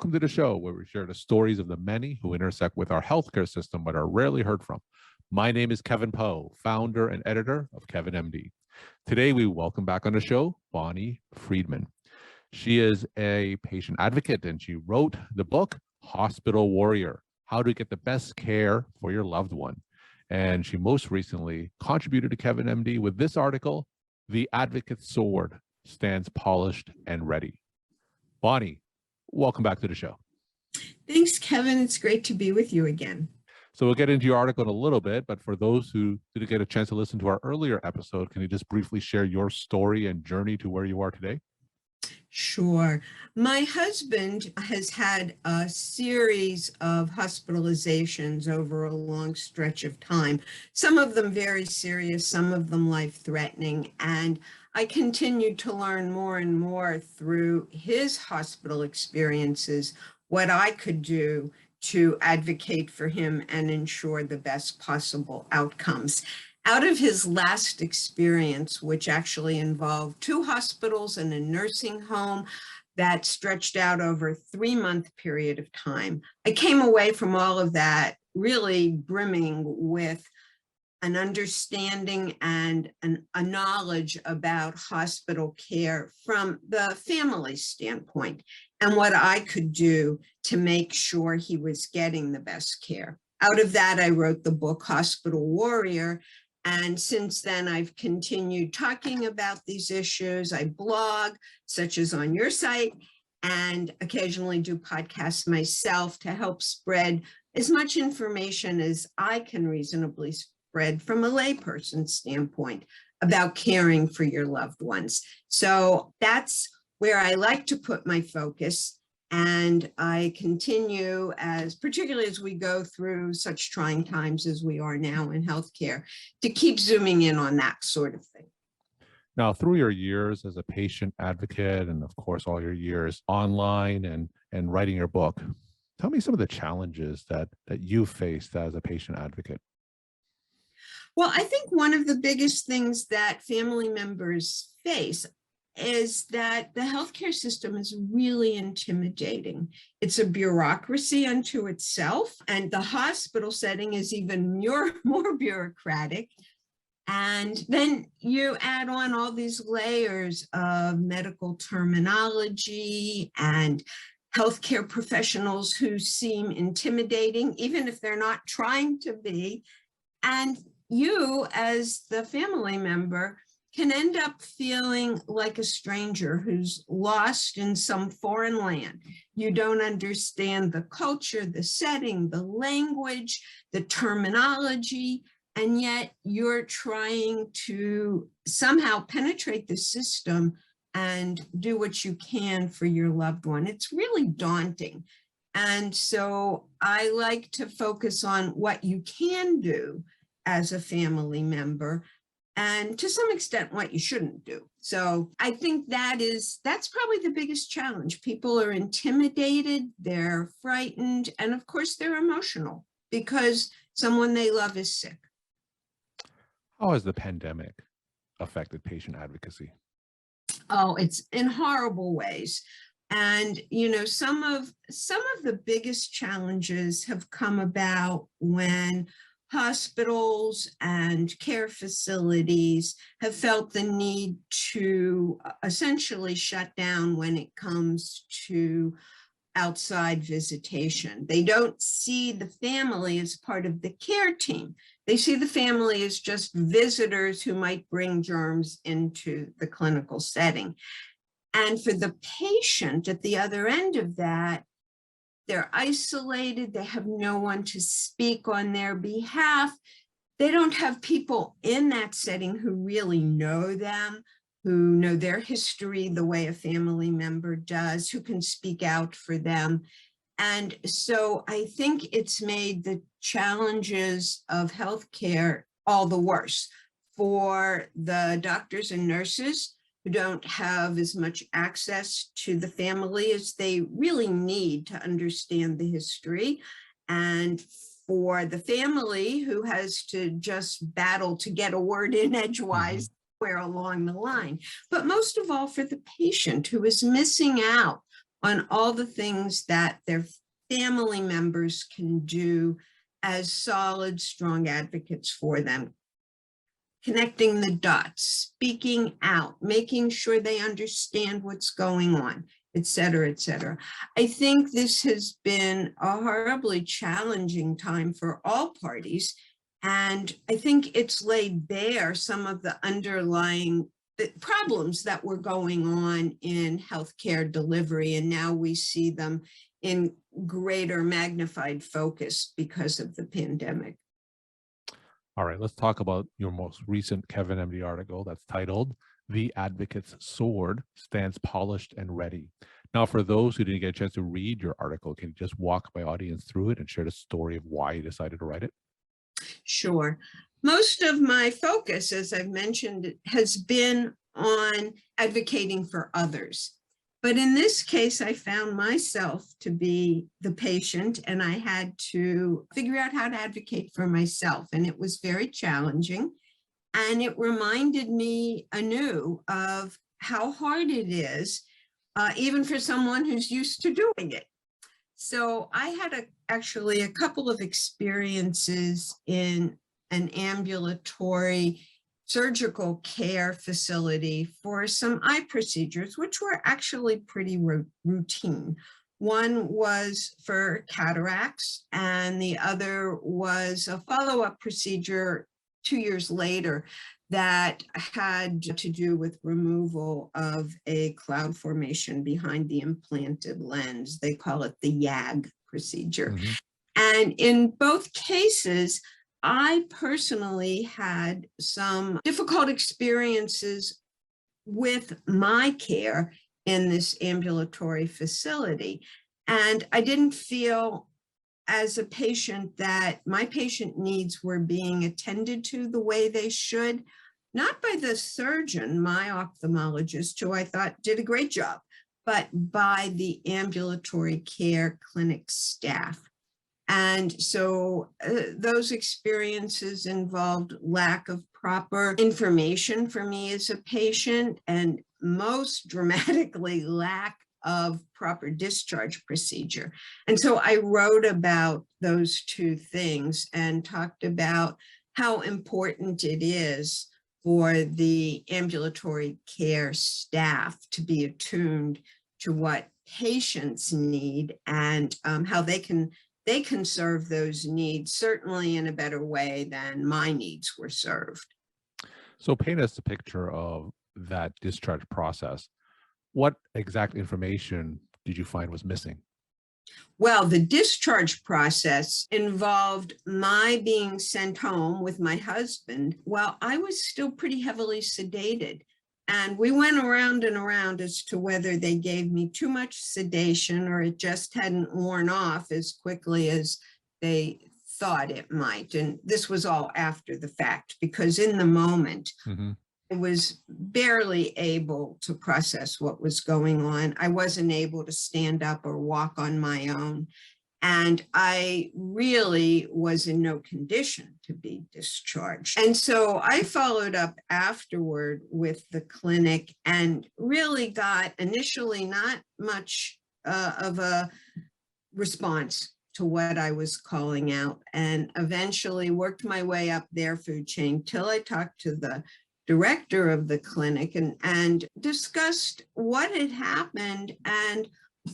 Welcome to the show where we share the stories of the many who intersect with our healthcare system but are rarely heard from. My name is Kevin Poe, founder and editor of Kevin MD. Today, we welcome back on the show Bonnie Friedman. She is a patient advocate and she wrote the book, Hospital Warrior, How to Get the Best Care for Your Loved One. And she most recently contributed to Kevin MD with this article, The Advocate's Sword Stands Polished and Ready. Bonnie, welcome back to the show. Thanks, Kevin. It's great to be with you again. So we'll get into your article in a little bit, but for those who didn't get a chance to listen to our earlier episode, can you just briefly share your story and journey to where you are today? Sure. My husband has had a series of hospitalizations over a long stretch of time, some of them very serious, some of them life-threatening, and I continued to learn more and more through his hospital experiences what I could do to advocate for him and ensure the best possible outcomes. Out of his last experience, which actually involved 2 hospitals and a nursing home that stretched out over a 3-month period of time, I came away from all of that really brimming with an understanding and a knowledge about hospital care from the family standpoint and what I could do to make sure he was getting the best care. Out of that, I wrote the book Hospital Warrior. And since then, I've continued talking about these issues. I blog, such as on your site, and occasionally do podcasts myself to help spread as much information as I can reasonably spread from a layperson's standpoint about caring for your loved ones. So that's where I like to put my focus. And I continue, particularly as we go through such trying times as we are now in healthcare, to keep zooming in on that sort of thing. Now, through your years as a patient advocate, and of course, all your years online and writing your book, tell me some of the challenges that you faced as a patient advocate. Well, I think one of the biggest things that family members face is that the healthcare system is really intimidating. It's a bureaucracy unto itself, and the hospital setting is even more bureaucratic. And then you add on all these layers of medical terminology and healthcare professionals who seem intimidating, even if they're not trying to be. And you, as the family member, can end up feeling like a stranger who's lost in some foreign land. You don't understand the culture, the setting, the language, the terminology, and yet you're trying to somehow penetrate the system and do what you can for your loved one. It's really daunting. And so I like to focus on what you can do as a family member, and to some extent what you shouldn't do. So I think that's probably the biggest challenge. People are intimidated, they're frightened, and of course they're emotional because someone they love is sick. How has the pandemic affected patient advocacy? Oh, it's in horrible ways. And, some of the biggest challenges have come about when hospitals and care facilities have felt the need to essentially shut down when it comes to outside visitation. They don't see the family as part of the care team. They see the family as just visitors who might bring germs into the clinical setting. And for the patient at the other end of that, they're isolated, they have no one to speak on their behalf. They don't have people in that setting who really know them, who know their history the way a family member does, who can speak out for them. And so I think it's made the challenges of healthcare all the worse for the doctors and nurses who don't have as much access to the family as they really need to understand the history, and for the family who has to just battle to get a word in edgewise where along the line. But most of all, for the patient who is missing out on all the things that their family members can do as solid, strong advocates for them. Connecting the dots, speaking out, making sure they understand what's going on, et cetera, et cetera. I think this has been a horribly challenging time for all parties. And I think it's laid bare some of the underlying problems that were going on in healthcare delivery. And now we see them in greater magnified focus because of the pandemic. All right, let's talk about your most recent Kevin MD article that's titled "The Advocate's Sword Stands Polished and Ready." Now, for those who didn't get a chance to read your article, can you just walk my audience through it and share the story of why you decided to write it? Sure. Most of my focus, as I've mentioned, has been on advocating for others. But in this case, I found myself to be the patient, and I had to figure out how to advocate for myself. And it was very challenging. And it reminded me anew of how hard it is, even for someone who's used to doing it. So I had actually a couple of experiences in an ambulatory surgical care facility for some eye procedures, which were actually pretty routine. One was for cataracts, and the other was a follow-up procedure 2 years later that had to do with removal of a cloud formation behind the implanted lens. They call it the YAG procedure. Mm-hmm. And in both cases, I personally had some difficult experiences with my care in this ambulatory facility. And I didn't feel as a patient that my patient needs were being attended to the way they should, not by the surgeon, my ophthalmologist, who I thought did a great job, but by the ambulatory care clinic staff. And so those experiences involved lack of proper information for me as a patient, and most dramatically lack of proper discharge procedure. And so I wrote about those two things and talked about how important it is for the ambulatory care staff to be attuned to what patients need, and how they can serve those needs, certainly in a better way than my needs were served. So paint us a picture of that discharge process. What exact information did you find was missing? Well, the discharge process involved my being sent home with my husband while I was still pretty heavily sedated. And we went around and around as to whether they gave me too much sedation or it just hadn't worn off as quickly as they thought it might. And this was all after the fact, because in the moment, I was barely able to process what was going on. I wasn't able to stand up or walk on my own. And I really was in no condition to be discharged. And so I followed up afterward with the clinic and really got initially not much of a response to what I was calling out, and eventually worked my way up their food chain till I talked to the director of the clinic and discussed what had happened and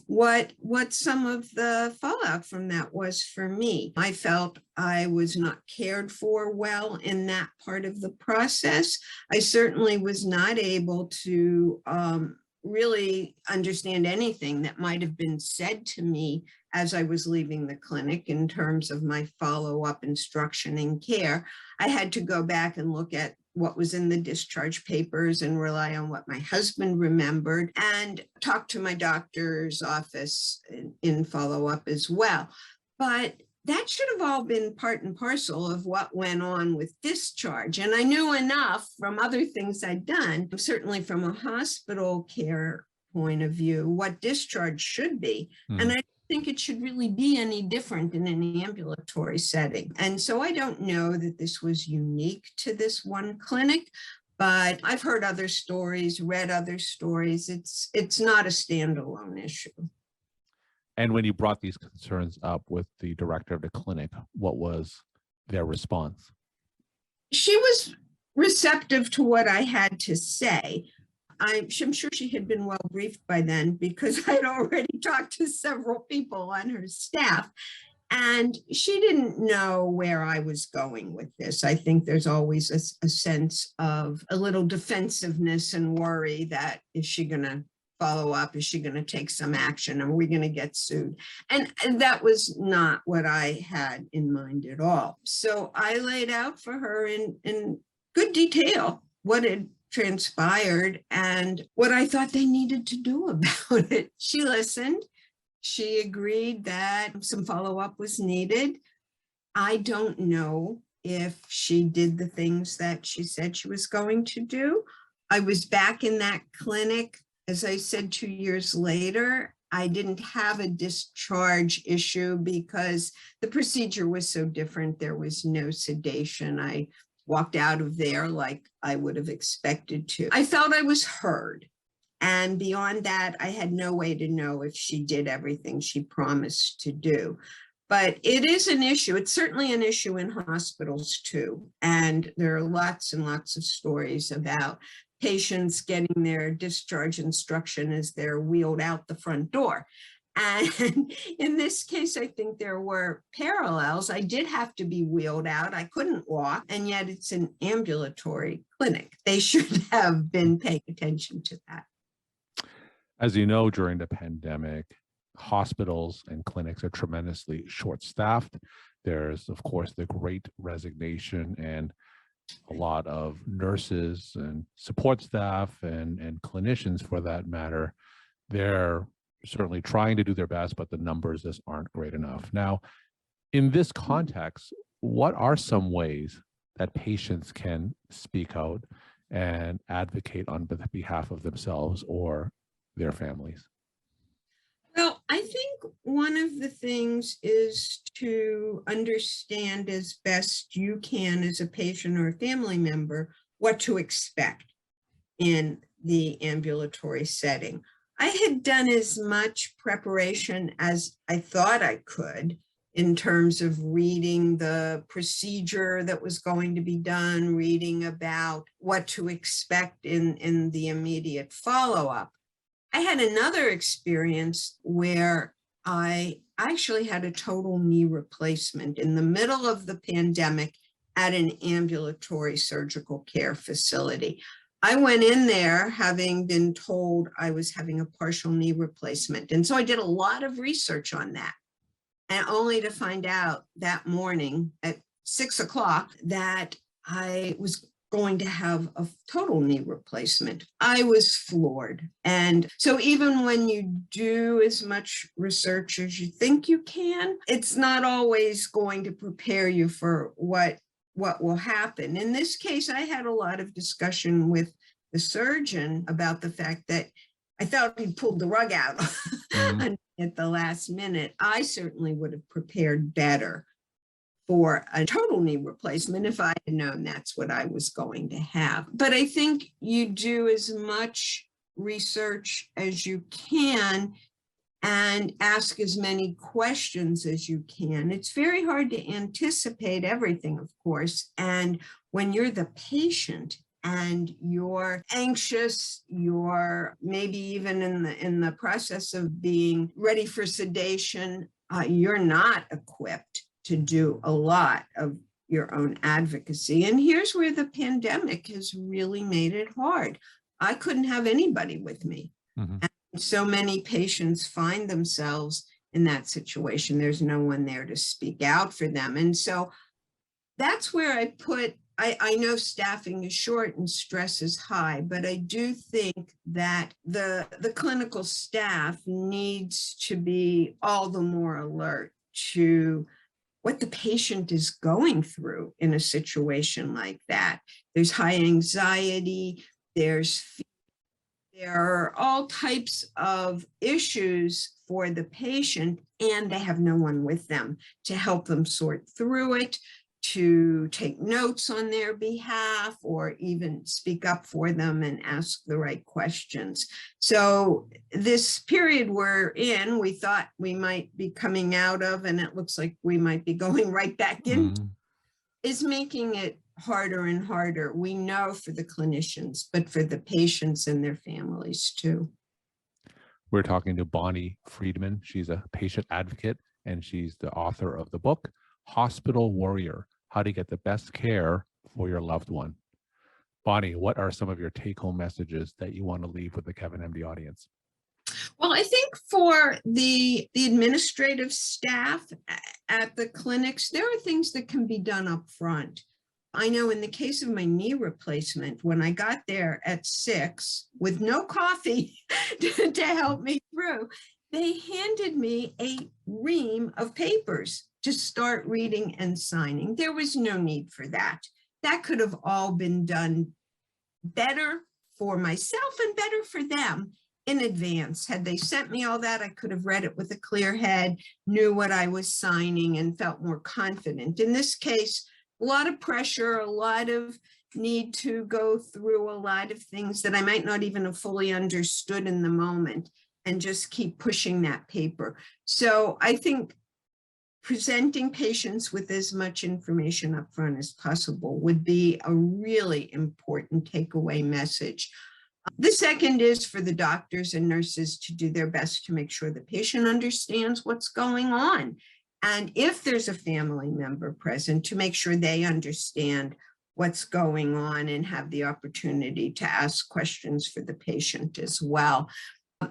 what some of the fallout from that was for me. I felt I was not cared for well in that part of the process. I certainly was not able to really understand anything that might have been said to me as I was leaving the clinic in terms of my follow-up instruction and care. I had to go back and look at what was in the discharge papers and rely on what my husband remembered, and talk to my doctor's office in follow-up as well. But that should have all been part and parcel of what went on with discharge. And I knew enough from other things I'd done, certainly from a hospital care point of view, what discharge should be. And I think it should really be any different in an ambulatory setting. And so I don't know that this was unique to this one clinic, But I've heard other stories, read other stories. It's not a standalone issue. And when you brought these concerns up with the director of the clinic, what was their response? She was receptive to what I had to say. I'm sure she had been well briefed by then because I'd already talked to several people on her staff. And she didn't know where I was going with this. I think there's always a sense of a little defensiveness and worry that is she going to follow up? Is she going to take some action? Are we going to get sued? And that was not what I had in mind at all. So I laid out for her in good detail what had transpired and what I thought they needed to do about it. She listened. She agreed that some follow-up was needed. I don't know if she did the things that she said she was going to do. I was back in that clinic, as I said, 2 years later. I didn't have a discharge issue because the procedure was so different. There was no sedation. I walked out of there like I would have expected to. I felt I was heard. And beyond that, I had no way to know if she did everything she promised to do. But it is an issue. It's certainly an issue in hospitals too. And there are lots and lots of stories about patients getting their discharge instruction as they're wheeled out the front door. And in this case, I think there were parallels. I did have to be wheeled out. I couldn't walk, and yet it's an ambulatory clinic. They should have been paying attention to that. As you know, during the pandemic, hospitals and clinics are tremendously short-staffed. There's, of course, the great resignation, and a lot of nurses and support staff and clinicians, for that matter, they're certainly trying to do their best, but the numbers just aren't great enough. Now, in this context, what are some ways that patients can speak out and advocate on behalf of themselves or their families? Well, I think one of the things is to understand as best you can as a patient or a family member what to expect in the ambulatory setting. I had done as much preparation as I thought I could in terms of reading the procedure that was going to be done, reading about what to expect in the immediate follow-up. I had another experience where I actually had a total knee replacement in the middle of the pandemic at an ambulatory surgical care facility. I went in there having been told I was having a partial knee replacement. And so I did a lot of research on that, and only to find out that morning at 6 o'clock that I was going to have a total knee replacement. I was floored. And so even when you do as much research as you think you can, it's not always going to prepare you for what will happen. In this case, I had a lot of discussion with the surgeon about the fact that I thought he pulled the rug out at the last minute. I certainly would have prepared better for a total knee replacement if I had known that's what I was going to have. But I think you do as much research as you can and ask as many questions as you can. It's very hard to anticipate everything, of course. And when you're the patient and you're anxious, you're maybe even in the process of being ready for sedation, you're not equipped to do a lot of your own advocacy. And here's where the pandemic has really made it hard. I couldn't have anybody with me. Mm-hmm. And so many patients find themselves in that situation. There's no one there to speak out for them. And so that's where I know staffing is short and stress is high, but I do think that the clinical staff needs to be all the more alert to what the patient is going through in a situation like that. There's high anxiety, there are all types of issues for the patient, and they have no one with them to help them sort through it, to take notes on their behalf or even speak up for them and ask the right questions. So this period we're in, we thought we might be coming out of, and it looks like we might be going right back in, is making it harder and harder. We know for the clinicians, but for the patients and their families too. We're talking to Bonnie Friedman. She's a patient advocate, and she's the author of the book, Hospital Warrior: How to Get the Best Care for Your Loved One. Bonnie, what are some of your take-home messages that you want to leave with the Kevin MD audience? Well, I think for the administrative staff at the clinics, there are things that can be done up front. I know in the case of my knee replacement, when I got there at 6 with no coffee to help me through, they handed me a ream of papers to start reading and signing. There was no need for that. That could have all been done better for myself and better for them in advance. Had they sent me all that, I could have read it with a clear head, knew what I was signing, and felt more confident. In this case, a lot of pressure, a lot of need to go through a lot of things that I might not even have fully understood in the moment, and just keep pushing that paper. So I think presenting patients with as much information up front as possible would be a really important takeaway message. The second is for the doctors and nurses to do their best to make sure the patient understands what's going on. And if there's a family member present, to make sure they understand what's going on and have the opportunity to ask questions for the patient as well.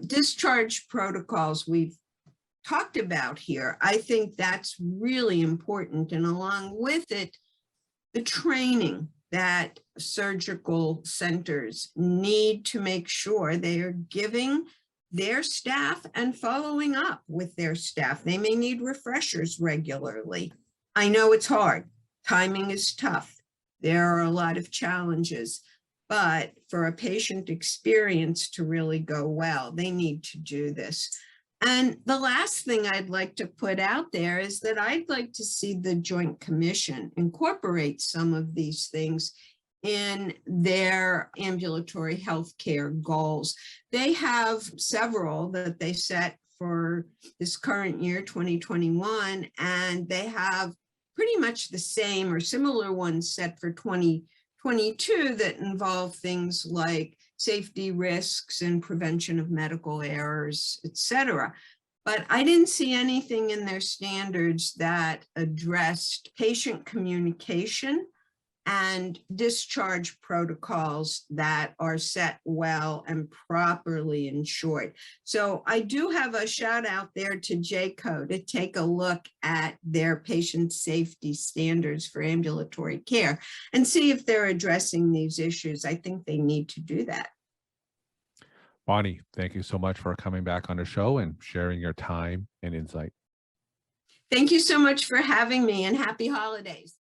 Discharge protocols we've talked about here. I think that's really important. And along with it, the training that surgical centers need to make sure they are giving their staff and following up with their staff. They may need refreshers regularly. I know it's hard. Timing is tough. There are a lot of challenges, but for a patient experience to really go well, they need to do this. And the last thing I'd like to put out there is that I'd like to see the Joint Commission incorporate some of these things in their ambulatory healthcare goals. They have several that they set for this current year, 2021, and they have pretty much the same or similar ones set for 2022 that involve things like safety risks and prevention of medical errors, etc. But I didn't see anything in their standards that addressed patient communication and discharge protocols that are set well and properly in short. So I do have a shout out there to JCO to take a look at their patient safety standards for ambulatory care and see if they're addressing these issues. I think they need to do that. Bonnie, thank you so much for coming back on the show and sharing your time and insight. Thank you so much for having me, and happy holidays.